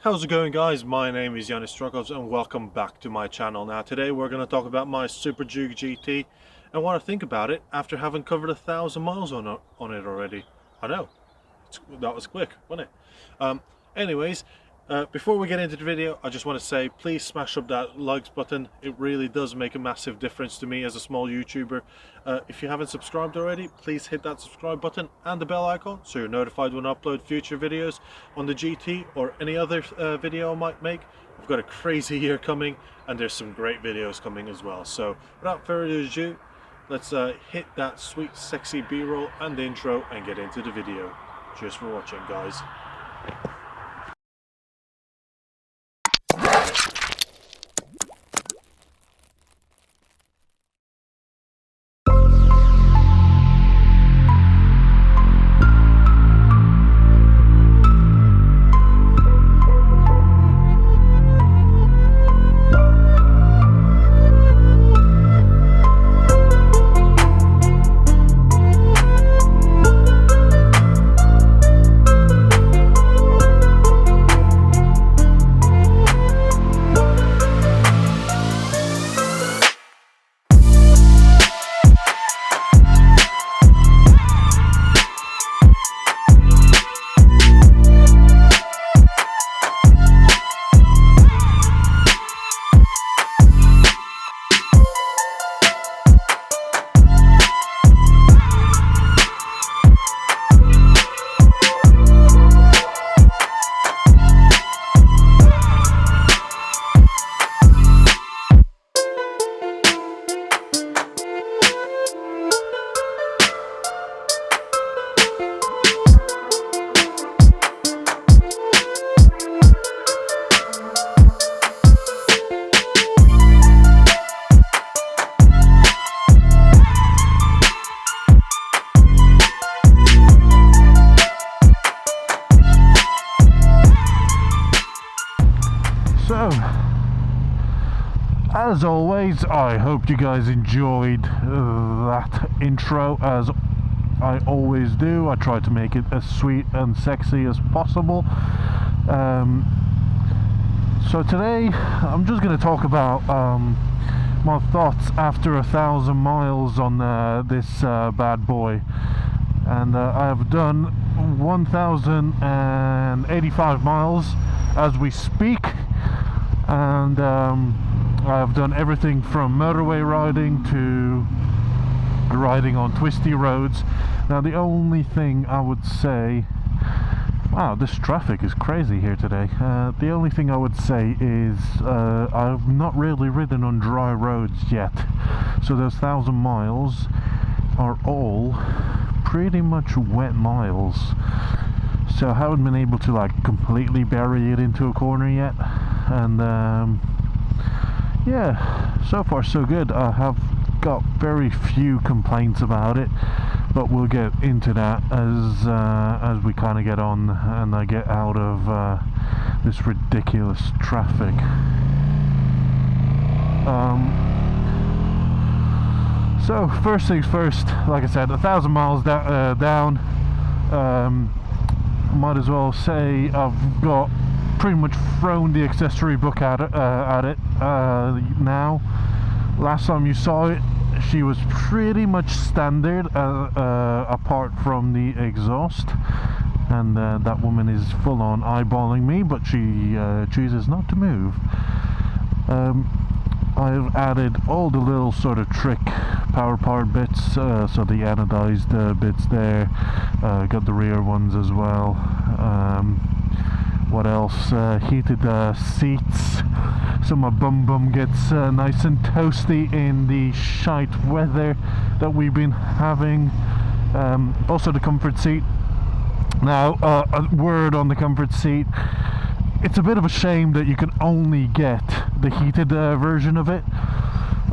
How's it going, guys? My name is Janis Strelkovs and welcome back to my channel. Now today we're going to talk about my Super Duke GT and what I think about it after having covered 1,000 miles on it already. I know, that was quick, wasn't it? Anyways, before we get into the video, I just want to say please smash up that likes button. It really does make a massive difference to me as a small YouTuber. If you haven't subscribed already, please hit that subscribe button and the bell icon so you're notified when I upload future videos on the GT or any other video I might make. I've got a crazy year coming and there's some great videos coming as well. So without further ado, let's hit that sweet sexy b-roll and intro and get into the video. Cheers for watching, guys. So, as always, I hope you guys enjoyed that intro, as I always do. I try to make it as sweet and sexy as possible. So today, I'm just going to talk about my thoughts after 1,000 miles on this bad boy. And I have done 1,085 miles as we speak. And I've done everything from motorway riding to riding on twisty roads. Now the only thing I would say, wow, this traffic is crazy here today. The only thing I would say is I've not really ridden on dry roads yet, so those 1,000 miles are all pretty much wet miles, so I haven't been able to like completely bury it into a corner yet. And yeah, so far so good. I have got very few complaints about it, but we'll get into that as we kind of get on and I get out of this ridiculous traffic. So first things first, like I said, 1,000 miles down. Might as well say I've got pretty much thrown the accessory book at it now. Last time you saw it, she was pretty much standard apart from the exhaust, and that woman is full on eyeballing me, but she chooses not to move. I've added all the little sort of trick power part bits, so the anodized bits there, got the rear ones as well. What else? Heated seats, so my bum gets nice and toasty in the shite weather that we've been having. Also the comfort seat. Now, a word on the comfort seat. It's a bit of a shame that you can only get the heated version of it.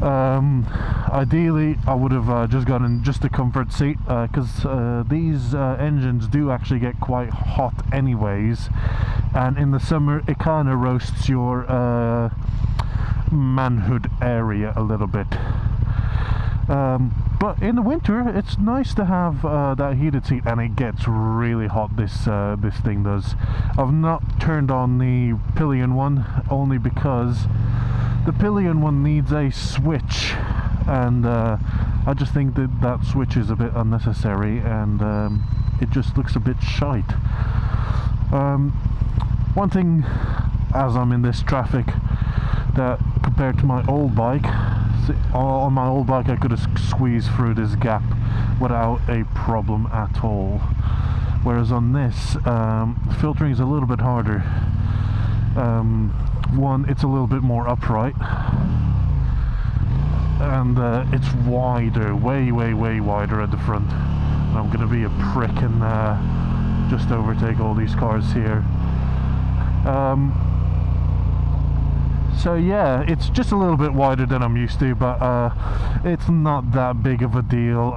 Ideally I would have just gotten just the comfort seat, because these engines do actually get quite hot anyways, and in the summer it kind of roasts your manhood area a little bit. But in the winter, it's nice to have that heated seat, and it gets really hot. This thing does. I've not turned on the pillion one only because the pillion one needs a switch, and I just think that switch is a bit unnecessary, and it just looks a bit shite. One thing, as I'm in this traffic, that compared to my old bike, on my old bike I could have squeezed through this gap without a problem at all, whereas on this, filtering is a little bit harder. One, it's a little bit more upright, and it's wider, way wider at the front. And I'm gonna be a prick and just overtake all these cars here. So yeah, it's just a little bit wider than I'm used to, but it's not that big of a deal.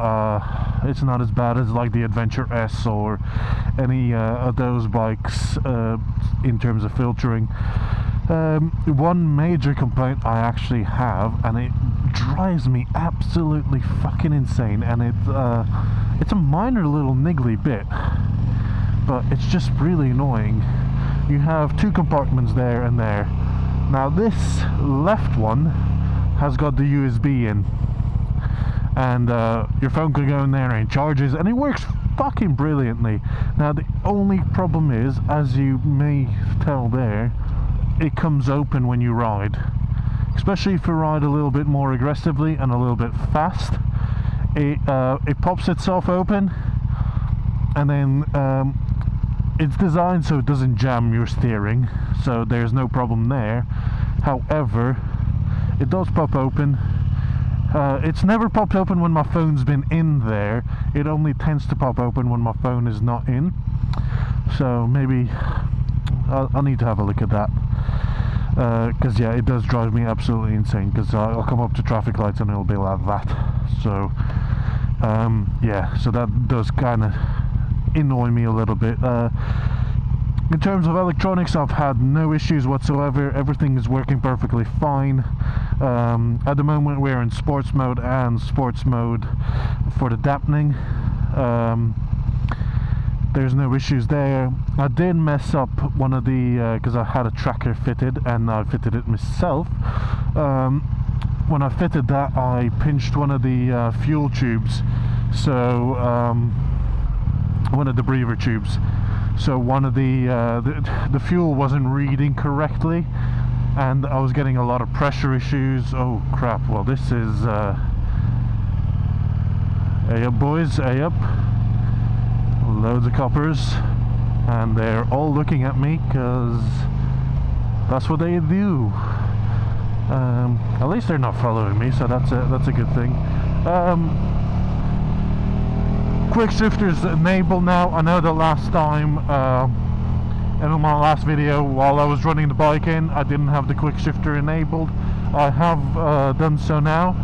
It's not as bad as like the Adventure S or any of those bikes in terms of filtering. One major complaint I actually have, and it drives me absolutely fucking insane, and it's a minor little niggly bit, but it's just really annoying. You have two compartments there and there. Now this left one has got the USB in, and your phone could go in there and it charges, and it works fucking brilliantly. Now the only problem is, as you may tell there, it comes open when you ride, especially if you ride a little bit more aggressively and a little bit fast. It pops itself open, and then it's designed so it doesn't jam your steering, so there's no problem there. However, it does pop open. It's never popped open when my phone's been in there. It only tends to pop open when my phone is not in. So maybe I'll need to have a look at that. Because yeah, it does drive me absolutely insane, because I'll come up to traffic lights and it'll be like that. So yeah, so that does kind of annoy me a little bit. In terms of electronics, I've had no issues whatsoever. Everything is working perfectly fine. At the moment we're in sports mode and sports mode for the dampening. There's no issues there. I did mess up one of the, because I had a tracker fitted and I fitted it myself. When I fitted that, I pinched one of the fuel tubes, so one of the breather tubes, so one of the fuel wasn't reading correctly, and I was getting a lot of pressure issues. Oh crap, well this is A up boys, A up. Loads of coppers, and they're all looking at me because that's what they do. At least they're not following me, so that's a good thing. Quick shifters enabled now. I know the last time and in my last video, while I was running the bike in, I didn't have the quick shifter enabled. I have done so now.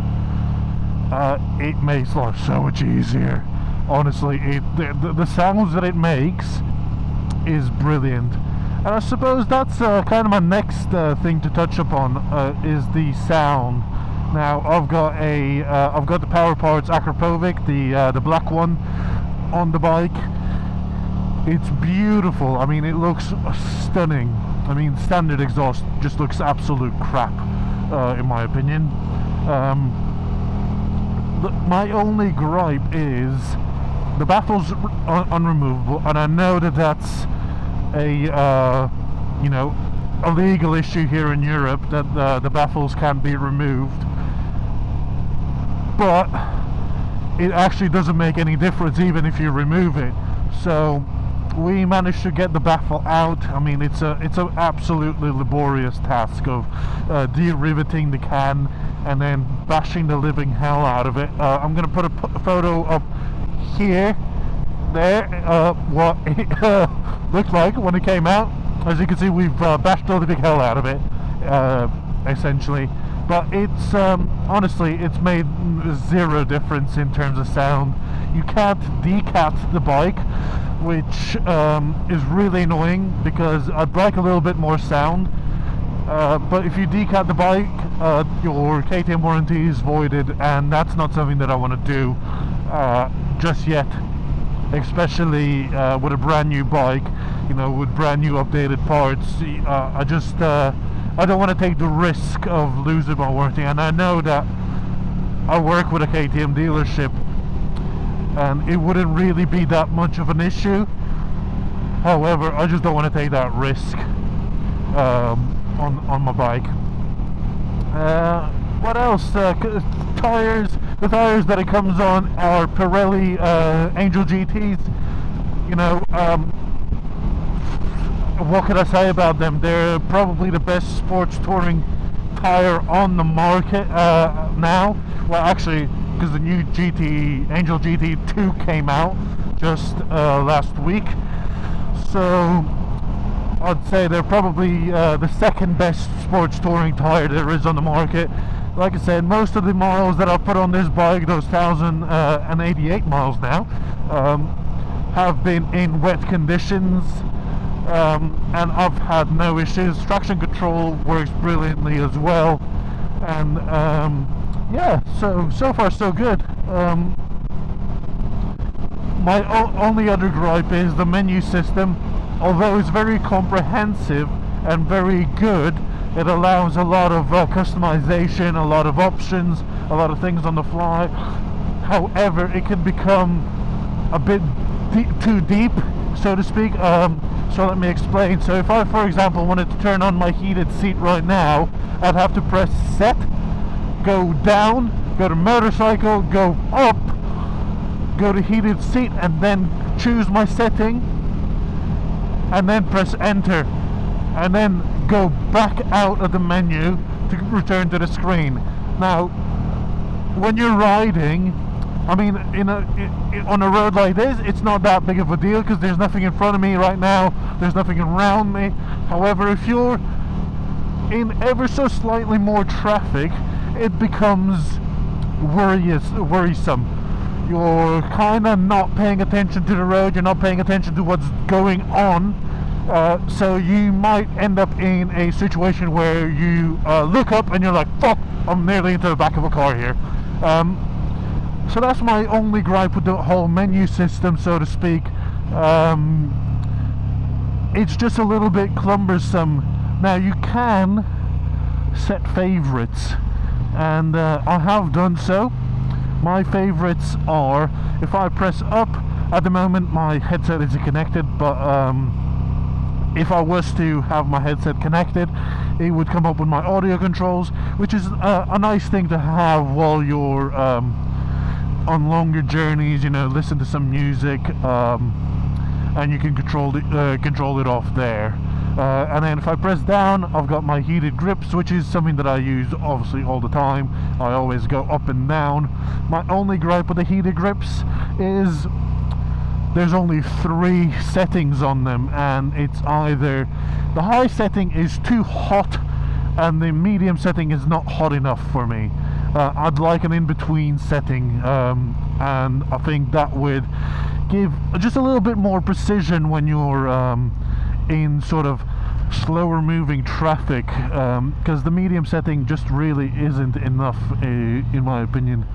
It makes life so much easier. Honestly, the sounds that it makes is brilliant. And I suppose that's kind of my next thing to touch upon, is the sound. Now I've got the Power Parts Akrapovic, the black one, on the bike. It's beautiful. I mean, it looks stunning. I mean, standard exhaust just looks absolute crap, in my opinion. My only gripe is the baffle's unremovable, and I know that that's a a legal issue here in Europe, that the baffles can't be removed, but it actually doesn't make any difference even if you remove it. So we managed to get the baffle out. I mean, it's an absolutely laborious task of de-riveting the can and then bashing the living hell out of it. I'm going to put a photo up here, there, what it looked like when it came out. As you can see, we've bashed the living hell out of it, essentially. But it's honestly, it's made zero difference in terms of sound. You can't decat the bike, which is really annoying, because I'd like a little bit more sound. But if you decat the bike, your KTM warranty is voided, and that's not something that I want to do just yet, especially with a brand new bike, you know, with brand new updated parts. I don't want to take the risk of losing my warranty, and I know that I work with a KTM dealership and it wouldn't really be that much of an issue. However, I just don't want to take that risk on my bike. What else? Tires. The tires that it comes on are Pirelli Angel GTs. You know, what can I say about them? They're probably the best sports touring tire on the market now. Well, actually, because the new Angel GT2 came out just last week, so I'd say they're probably the second best sports touring tire there is on the market. Like I said, most of the miles that I've put on this bike, those 1,088 miles now, have been in wet conditions, and I've had no issues. Traction control works brilliantly as well, and yeah, so far so good. My only other gripe is the menu system. Although it's very comprehensive and very good, it allows a lot of customization, a lot of options, a lot of things on the fly. However, it can become a bit too deep, so to speak. So let me explain. So if I, for example, wanted to turn on my heated seat right now, I'd have to press set, go down, go to motorcycle, go up, go to heated seat, and then choose my setting, and then press enter, and then go back out of the menu to return to the screen. Now, when you're riding, I mean, on a road like this, it's not that big of a deal because there's nothing in front of me right now, there's nothing around me. However, if you're in ever so slightly more traffic, it becomes worrisome. You're kind of not paying attention to the road, you're not paying attention to what's going on, so you might end up in a situation where you look up and you're like, fuck, I'm nearly into the back of a car here. So that's my only gripe with the whole menu system, so to speak. It's just a little bit cumbersome. Now, you can set favorites, and I have done so. My favorites are, if I press up, at the moment my headset isn't connected, but if I was to have my headset connected, it would come up with my audio controls, which is a nice thing to have while you're on longer journeys, you know, listen to some music, and you can control it off there. And then if I press down, I've got my heated grips, which is something that I use obviously all the time. I always go up and down. My only gripe with the heated grips is there's only 3 settings on them, and it's either the high setting is too hot and the medium setting is not hot enough for me. I'd like an in-between setting, and I think that would give just a little bit more precision when you're in sort of slower moving traffic, because the medium setting just really isn't enough, in my opinion.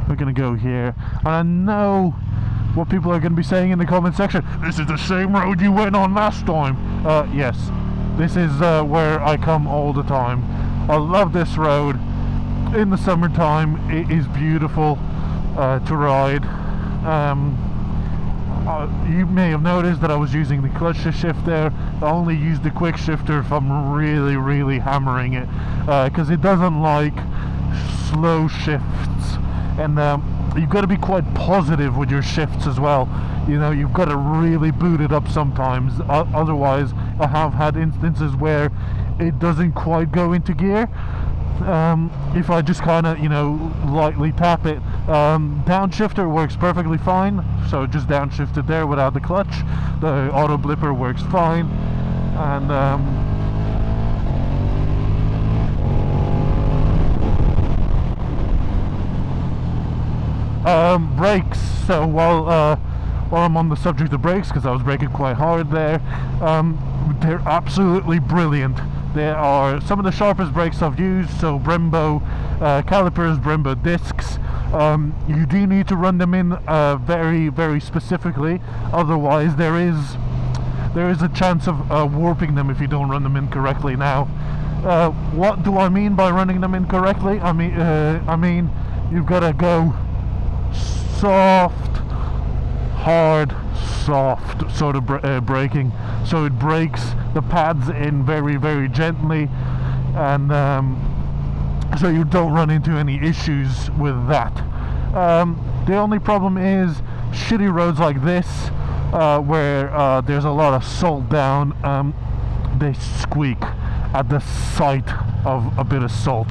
We're going to go here, and I know what people are going to be saying in the comment section. This is the same road you went on last time. Yes, this is where I come all the time. I love this road. In the summertime, it is beautiful to ride. You may have noticed that I was using the clutch shift there. I only use the quick shifter if I'm really hammering it, because it doesn't like slow shifts, and you've got to be quite positive with your shifts as well. You know, you've got to really boot it up sometimes, otherwise I have had instances where it doesn't quite go into gear. If I just kind of, you know, lightly tap it. Downshifter works perfectly fine, so just downshift it there without the clutch. The auto blipper works fine, and brakes. So while I'm on the subject of brakes, because I was braking quite hard there, they're absolutely brilliant. They are some of the sharpest brakes I've used, so Brembo calipers, Brembo discs. You do need to run them in very, very specifically, otherwise there is a chance of warping them if you don't run them in correctly. Now, what do I mean by running them in correctly? I mean you've got to go soft, hard, soft sort of braking, so it breaks the pads in very, very gently, and so you don't run into any issues with that. The only problem is shitty roads like this, where there's a lot of salt down. They squeak at the sight of a bit of salt.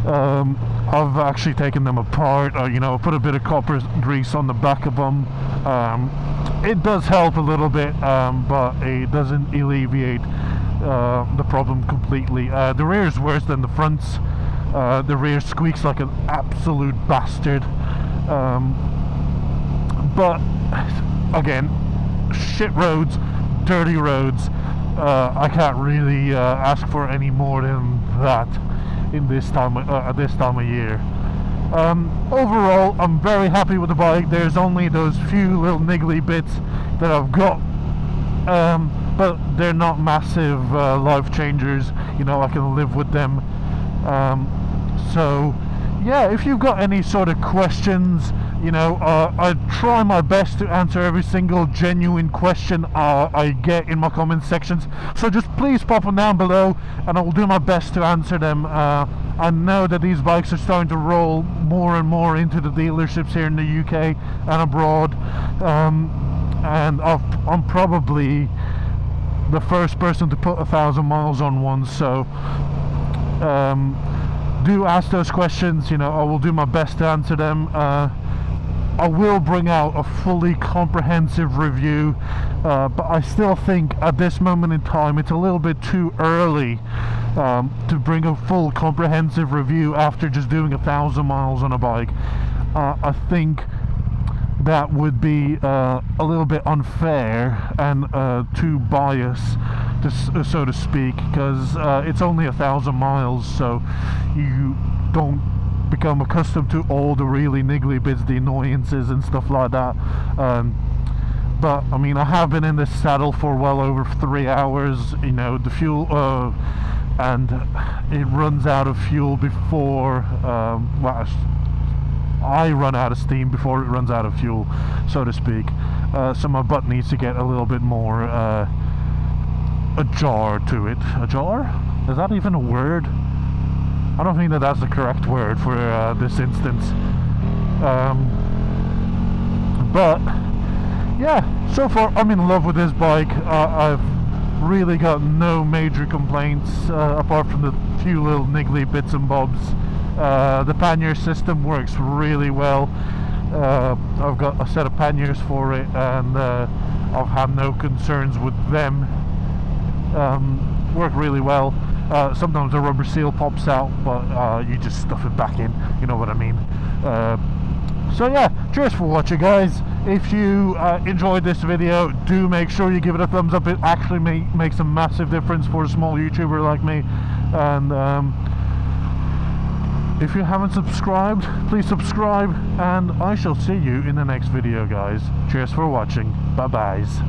I've actually taken them apart, you know, put a bit of copper grease on the back of them. It does help a little bit, but it doesn't alleviate the problem completely. The rear is worse than the fronts. The rear squeaks like an absolute bastard. But again, shit roads, dirty roads. I can't really ask for any more than that in this time at this time of year. Overall, I'm very happy with the bike. There's only those few little niggly bits that I've got, but they're not massive life changers. You know, I can live with them. So yeah, if you've got any sort of questions, you know, I try my best to answer every single genuine question I get in my comment sections, so just please pop them down below and I will do my best to answer them. I know that these bikes are starting to roll more and more into the dealerships here in the UK and abroad, and I'm probably the first person to put 1,000 miles on one, so do ask those questions. You know, I will do my best to answer them. I will bring out a fully comprehensive review, but I still think at this moment in time it's a little bit too early to bring a full comprehensive review after just doing 1,000 miles on a bike. I think that would be a little bit unfair and too biased, so to speak, because it's only 1,000 miles, so you don't become accustomed to all the really niggly bits, the annoyances and stuff like that. But I mean, I have been in this saddle for well over 3 hours. You know, the fuel and it runs out of fuel before well, I run out of steam before it runs out of fuel, so to speak. So my butt needs to get a little bit more ajar to it. Ajar? Is that even a word? I don't think that that's the correct word for this instance. But yeah, so far I'm in love with this bike. I've really got no major complaints apart from the few little niggly bits and bobs. The pannier system works really well. I've got a set of panniers for it, and I've had no concerns with them. Work really well. Sometimes the rubber seal pops out, but you just stuff it back in, you know what I mean. So yeah, cheers for watching, guys. If you enjoyed this video, do make sure you give it a thumbs up. It actually makes a massive difference for a small YouTuber like me. And if you haven't subscribed, please subscribe, and I shall see you in the next video, guys. Cheers for watching. Bye-byes.